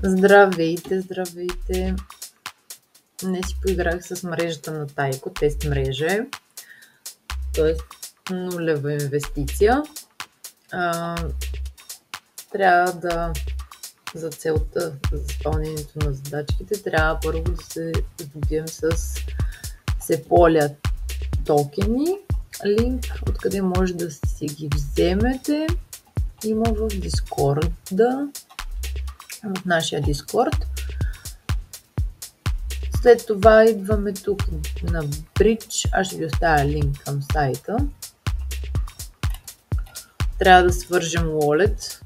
Здравейте, здравейте! Днес си поиграх с мрежата на Тайко, тест мрежа е, т.е. нулева инвестиция. Трябва да, за целта, за изпълнението на задачките, трябва първо да се здобием с Sepolia токени. Линк, откъде може да си ги вземете, има в Discord, в нашия Discord. След това идваме тук на Bridge. Аз ще ви оставя линк към сайта. Трябва да свържем wallet.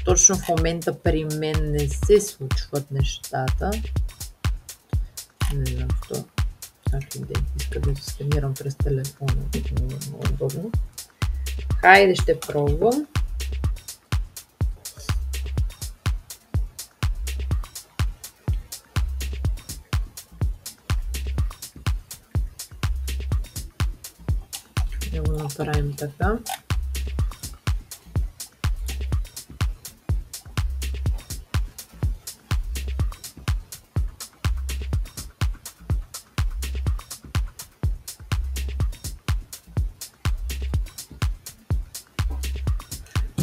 Точно в момента при мен не се случват нещата. Не знам защо. Всеки ден иска да се сканирам през телефона. Много удобно. Хайде, ще пробвам. Да го направим така.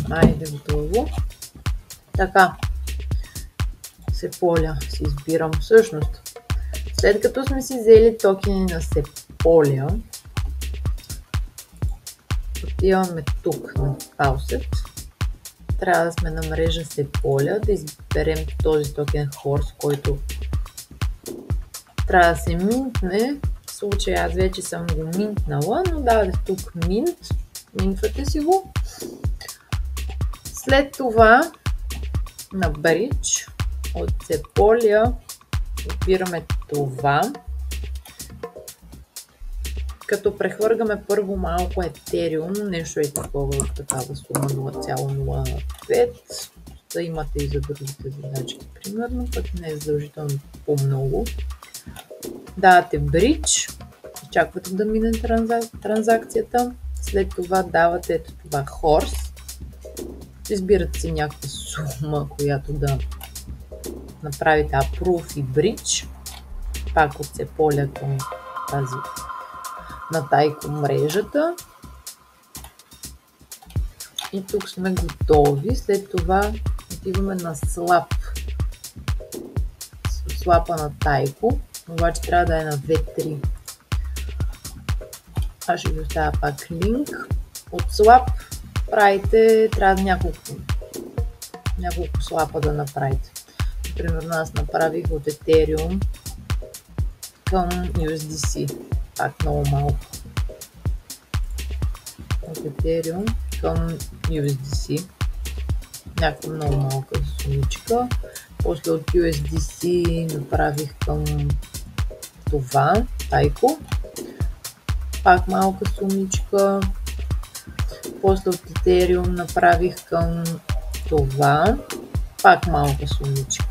Айде, готово. Така. Sepolia си избирам. Всъщност, след като сме си взели токени на Sepolia, отиваме тук на Faucet. Трябва да сме на мрежа Sepolia, да изберем този токен Horse, който трябва да се минтне. В случая аз вече съм го минтнала, но давате тук минт. Минтвате си го. След това на Bridge от Sepolia избираме това. Като прехвъргаме първо малко Ethereum, нещо е такава сума 0,05, да имате и за другите задачки, примерно, пък не е задължително по-много. Давате Bridge, очаквате да мине транзакцията, след това давате ето това Horse, избирате си някаква сума, която да направите Approve и Bridge, пак от Sepolia към тази на Тайко мрежата. И тук сме готови. След това отиваме на слапа на Тайко. Обаче трябва да е на V3. Аз ще ви оставя пак линк. От слап правите, трябва няколко слапа да направите. Примерно аз направих от Ethereum към USDC. Пак много малко. От Ethereum към USDC. Някаква много малка сумичка. После от USDC направих към това, Тайко. Пак малка сумичка. После от Ethereum направих към това. Пак малка сумичка.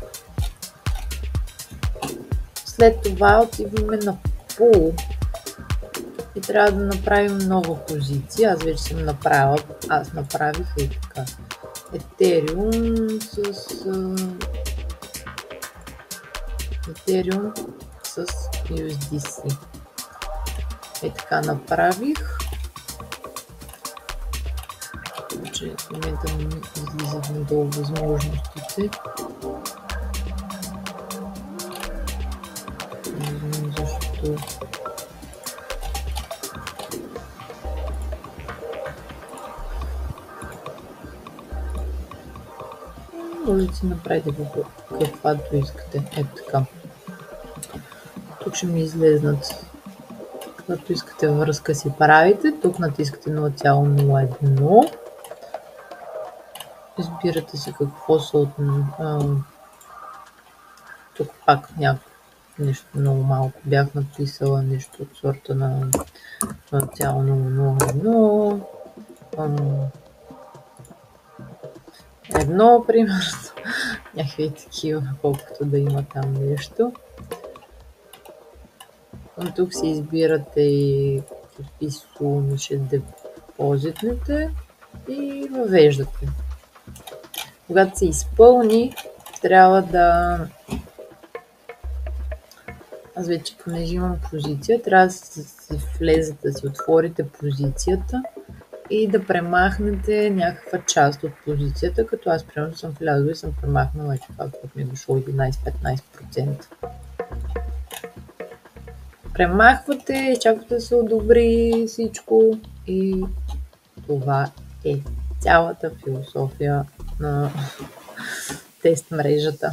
След това отиваме на Pool. И трябва да направим нова позиция. Аз вече съм направила. Аз направих и така. Ethereum с USDC. И така направих. Че в момента не ми излизат надолу възможностите. Не знам защо. Може да си направите каквато искате. Ето така. Тук ще ми излезнат. Каквато искате връзка си правите. Тук натискате 0,01. Избирате си какво са от... Тук пак нещо много малко бях написала, нещо от сорта на 0,001. Едно, примерно. Някакви такива, колкото да има там нещо. Тук си избирате и какви суми ще депозитнете и въвеждате. Когато се изпълни, трябва да... Аз вече, понеже имам позиция, трябва да си влезете, да си отворите позицията и да премахнете някаква част от позицията, като аз примерно съм влязла и съм премахнала това, което ми е дошло 11-15%. Премахвате, чакате да се одобри всичко и това е цялата философия на тест мрежата.